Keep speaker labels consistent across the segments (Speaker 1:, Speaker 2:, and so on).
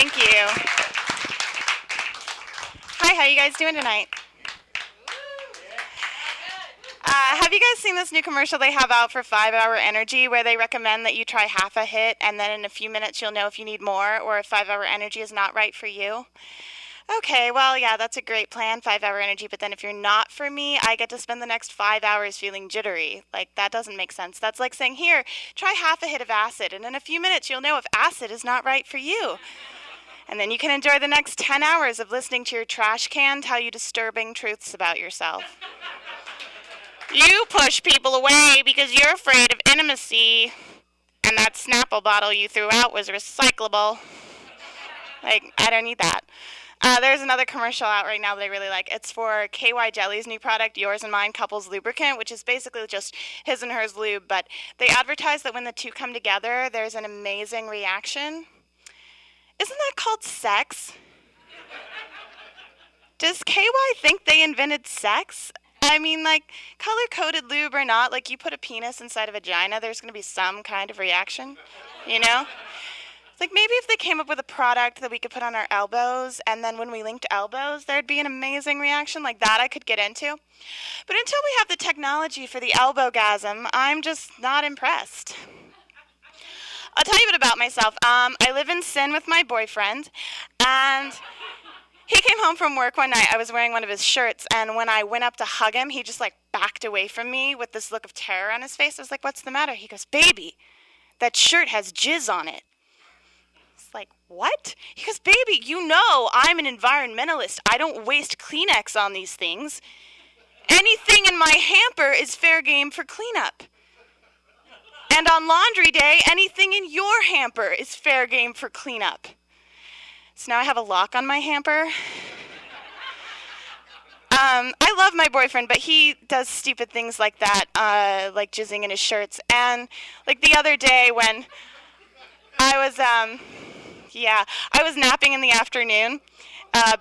Speaker 1: Thank you. Hi, how you guys doing tonight? Have you guys seen this new commercial they have out for 5-Hour Energy where they recommend that you try half a hit and then in a few minutes you'll know if you need more or if 5-Hour Energy is not right for you? Okay, well, yeah, that's a great plan, 5-Hour Energy, but then if you're not for me, I get to spend the next 5 hours feeling jittery. Like, that doesn't make sense. That's like saying, here, try half a hit of acid, and in a few minutes you'll know if acid is not right for you. And then you can enjoy the next 10 hours of listening to your trash can tell you disturbing truths about yourself. You push people away because you're afraid of intimacy, and that Snapple bottle you threw out was recyclable. Like, I don't need that. There's another commercial out right now that I really like. It's for KY Jelly's new product, Yours and Mine Couples Lubricant, which is basically just his and hers lube, but they advertise that when the two come together, there's an amazing reaction. Isn't that called sex? Does KY think they invented sex? I mean, like, color-coded lube or not, like, you put a penis inside a vagina, there's going to be some kind of reaction, you know? It's like, maybe if they came up with a product that we could put on our elbows, and then when we linked elbows, there'd be an amazing reaction like that I could get into. But until we have the technology for the elbowgasm, I'm just not impressed. I'll tell you a bit about myself. I live in sin with my boyfriend, and he came home from work one night. I was wearing one of his shirts, and when I went up to hug him, he just, like, backed away from me with this look of terror on his face. I was like, what's the matter? He goes, baby, that shirt has jizz on it. Like, what? He goes, baby, you know I'm an environmentalist. I don't waste Kleenex on these things. Anything in my hamper is fair game for cleanup. And on laundry day, anything in your hamper is fair game for cleanup. So now I have a lock on my hamper. I love my boyfriend, but he does stupid things like that, like jizzing in his shirts. And, like, the other day when I was napping in the afternoon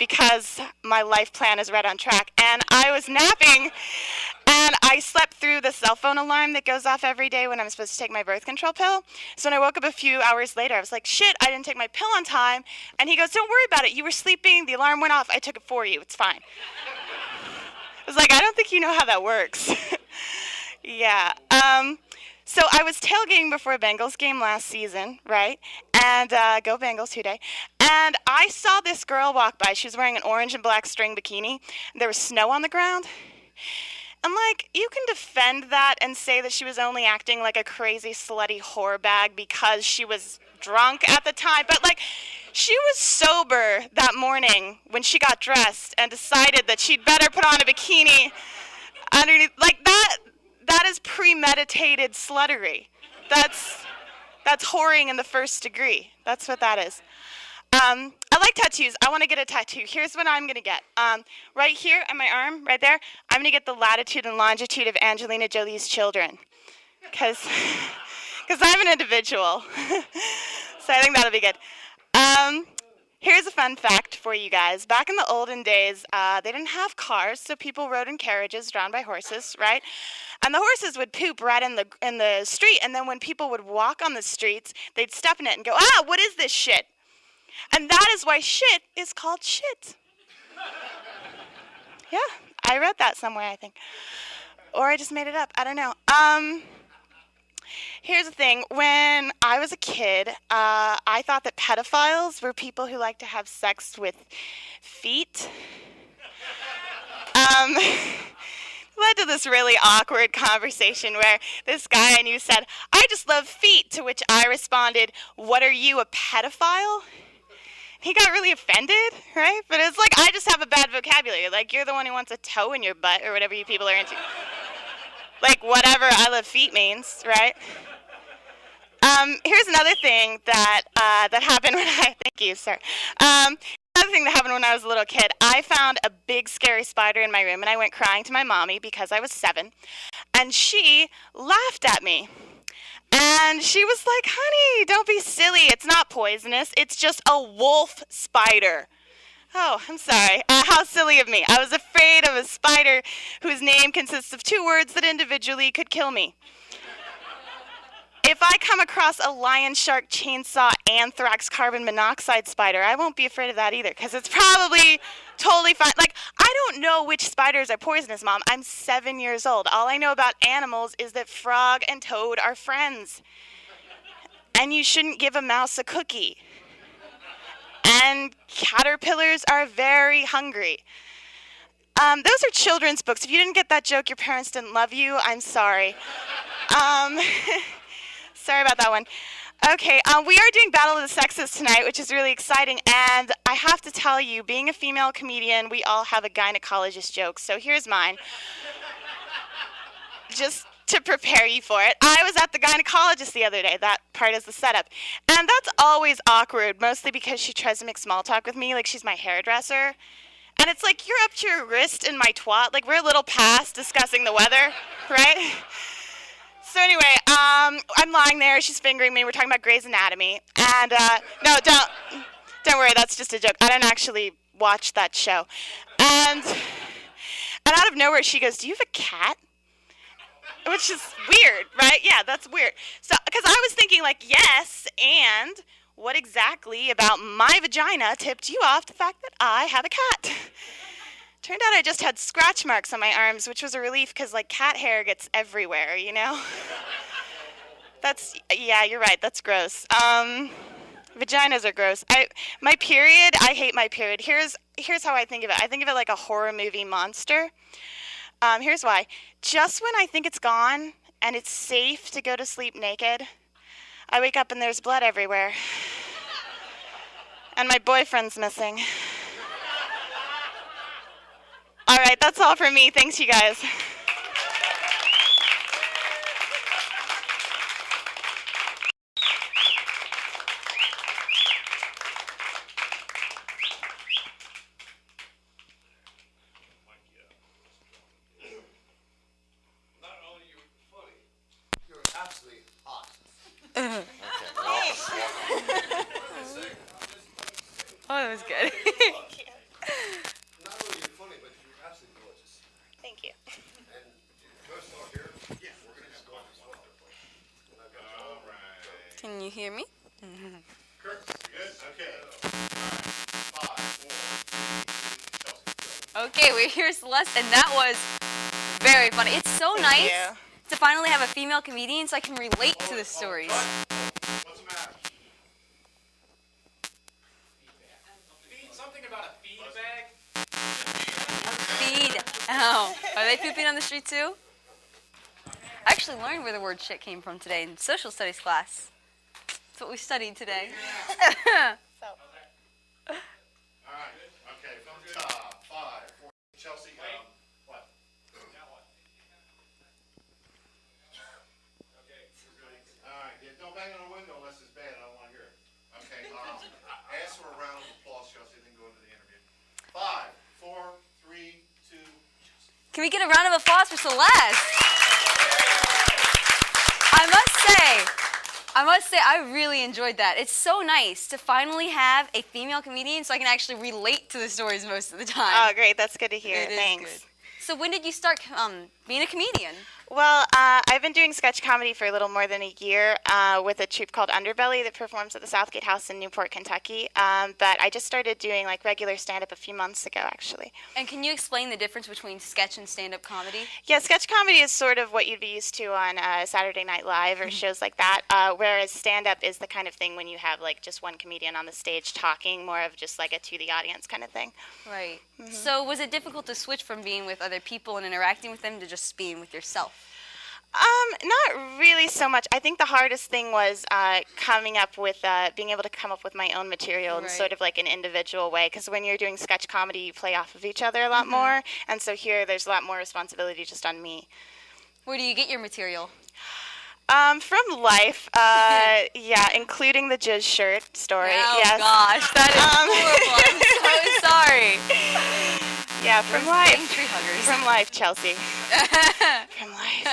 Speaker 1: because my life plan is right on track. And I was napping, and I slept through the cell phone alarm that goes off every day when I'm supposed to take my birth control pill. So when I woke up a few hours later, I was like, shit, I didn't take my pill on time. And he goes, don't worry about it. You were sleeping. The alarm went off. I took it for you. It's fine. I was like, I don't think you know how that works. Yeah. So I was tailgating before a Bengals game last season, right? And go Bengals today. And I saw this girl walk by. She was wearing an orange and black string bikini. There was snow on the ground. And, like, you can defend that and say that she was only acting like a crazy, slutty whore bag because she was drunk at the time. But, like, she was sober that morning when she got dressed and decided that she'd better put on a bikini underneath. Like, that is premeditated sluttery. That's whoring in the first degree. That's what that is. I like tattoos. I want to get a tattoo. Here's what I'm going to get. Right here on my arm, right there, I'm going to get the latitude and longitude of Angelina Jolie's children. Because I'm an individual. So I think that'll be good. Here's a fun fact for you guys. Back in the olden days, they didn't have cars, so people rode in carriages drawn by horses, right? And the horses would poop right in the street, and then when people would walk on the streets, they'd step in it and go, what is this shit? And that is why shit is called shit. Yeah, I read that somewhere, I think. Or I just made it up. I don't know. Here's the thing. When I was a kid, I thought that pedophiles were people who like to have sex with feet. Led to this really awkward conversation where this guy I knew said, I just love feet, to which I responded, what are you, a pedophile? He got really offended, right? But it's like, I just have a bad vocabulary. Like, you're the one who wants a toe in your butt or whatever you people are into. Like, whatever I love feet means, right? Here's another thing that happened when thank you, sir. Another thing that happened when I was a little kid, I found a big scary spider in my room, and I went crying to my mommy because I was 7, and she laughed at me. And she was like, honey, don't be silly. It's not poisonous. It's just a wolf spider. Oh, I'm sorry. How silly of me. I was afraid of a spider whose name consists of 2 words that individually could kill me. if I come across a lion, shark, chainsaw, anthrax, carbon monoxide spider, I won't be afraid of that either, because it's probably totally fine. Like, I don't know which spiders are poisonous, Mom. I'm 7 years old. All I know about animals is that frog and toad are friends. And you shouldn't give a mouse a cookie. And caterpillars are very hungry. Those are children's books. If you didn't get that joke, your parents didn't love you. I'm sorry. Sorry about that one. Okay, we are doing Battle of the Sexes tonight, which is really exciting. And I have to tell you, being a female comedian, we all have a gynecologist joke. So here's mine. Just to prepare you for it. I was at the gynecologist the other day. That part is the setup. And that's always awkward, mostly because she tries to make small talk with me like she's my hairdresser. And it's like, you're up to your wrist in my twat. Like, we're a little past discussing the weather, right? So anyway, I'm lying there. She's fingering me. We're talking about Grey's Anatomy. And no, don't worry. That's just a joke. I don't actually watch that show. And out of nowhere, she goes, "Do you have a cat?" Which is weird, right? Yeah, that's weird. So, because I was thinking, like, yes, and what exactly about my vagina tipped you off the fact that I have a cat? Turned out I just had scratch marks on my arms, which was a relief because, like, cat hair gets everywhere, you know? Yeah, you're right, that's gross. Vaginas are gross. My period, I hate my period. Here's how I think of it. I think of it like a horror movie monster. Here's why. Just when I think it's gone and it's safe to go to sleep naked, I wake up and there's blood everywhere. And my boyfriend's missing. All right, that's all from me. Thanks, you guys.
Speaker 2: Oh, that was good.
Speaker 1: Thank you.
Speaker 3: Not only are you funny, but you're absolutely gorgeous.
Speaker 1: Thank you.
Speaker 3: And first off here, yeah, we're going to just go on this one. All right.
Speaker 2: Can you hear me?
Speaker 3: Kurt, good? Okay. All right. 5, 4, 3, 2, Chelsea.
Speaker 2: Okay, we're here, Celeste, and that was very funny. It's so nice to finally have a female comedian so I can relate to the stories.
Speaker 3: What's the matter?
Speaker 4: Something about a feed bag?
Speaker 2: Feed. Oh, are they pooping on the street too? I actually learned where the word shit came from today in social studies class. That's what we studied today.
Speaker 3: All right. Okay, from the top. 5, 4, Chelsea. What?
Speaker 4: Now what? Okay.
Speaker 3: All right. Yeah, don't bang on the window unless it's bad. I don't want to hear it. Okay. Ask for a round of applause, Chelsea, then go into the interview. 5, 4, 3, 2, Chelsea.
Speaker 2: Can we get a round of applause for Celeste? I must say, I really enjoyed that. It's so nice to finally have a female comedian so I can actually relate to the stories most of the time.
Speaker 1: Oh, great. That's good to hear.
Speaker 2: It is
Speaker 1: Thanks.
Speaker 2: good. So when did you start being a comedian?
Speaker 1: Well, I've been doing sketch comedy for a little more than a year with a troupe called Underbelly that performs at the Southgate House in Newport, Kentucky. But I just started doing like regular stand-up a few months ago, actually.
Speaker 2: And can you explain the difference between sketch and stand-up comedy?
Speaker 1: Yeah, sketch comedy is sort of what you'd be used to on Saturday Night Live or shows like that, whereas stand-up is the kind of thing when you have like just one comedian on the stage talking, more of just like a to the audience kind of thing.
Speaker 2: Right. So was it difficult to switch from being with other people and interacting with them to just being with yourself?
Speaker 1: Not really so much. I think the hardest thing was coming up with, being able to come up with my own material in sort of like an individual way. Because when you're doing sketch comedy, you play off of each other a lot more. And so here, there's a lot more responsibility just on me. Where do you get your material? From life, yeah, including the jizz shirt story.
Speaker 2: Oh,
Speaker 1: yes.
Speaker 2: Gosh, that is horrible. I'm so sorry.
Speaker 1: Yeah, from life.
Speaker 2: Tree huggers.
Speaker 1: From life, Chelsea. From life.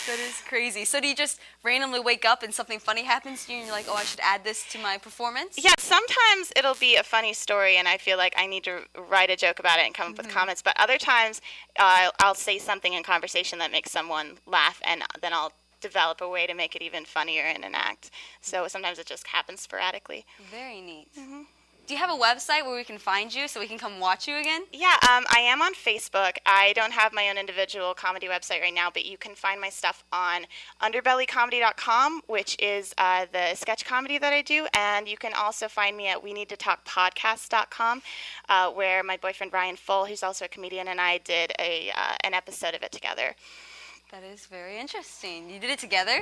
Speaker 2: That is crazy. So do you just randomly wake up and something funny happens to you and you're like, oh, I should add this to my performance?
Speaker 1: Yeah, sometimes it'll be a funny story and I feel like I need to write a joke about it and come up with comments. But other times I'll say something in conversation that makes someone laugh and then I'll develop a way to make it even funnier in an act. So sometimes it just happens sporadically.
Speaker 2: Very neat. Do you have a website where we can find you so we can come watch you again?
Speaker 1: Yeah, I am on Facebook. I don't have my own individual comedy website right now, but you can find my stuff on underbellycomedy.com, which is the sketch comedy that I do, and you can also find me at weneedtotalkpodcast.com, where my boyfriend Ryan Full, who's also a comedian, and I did an episode of it together.
Speaker 2: That is very interesting. You did it together?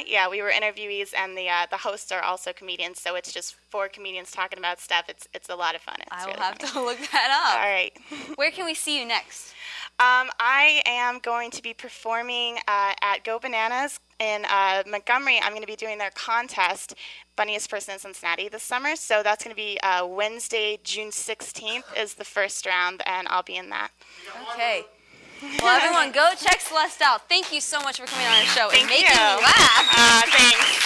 Speaker 1: Yeah, we were interviewees, and the hosts are also comedians, so it's just 4 comedians talking about stuff. It's a lot of fun. It's
Speaker 2: I will
Speaker 1: really
Speaker 2: have
Speaker 1: funny.
Speaker 2: to look that up.
Speaker 1: All right.
Speaker 2: Where can we see you next?
Speaker 1: I am going to be performing at Go Bananas in Montgomery. I'm going to be doing their contest, Funniest Person in Cincinnati, this summer. So that's going to be Wednesday, June 16th is the first round, and I'll be in that.
Speaker 2: Okay. Well, everyone, go check Celeste out. Thank you so much for coming on our show
Speaker 1: Thank
Speaker 2: and making
Speaker 1: you.
Speaker 2: me laugh.
Speaker 1: Thanks.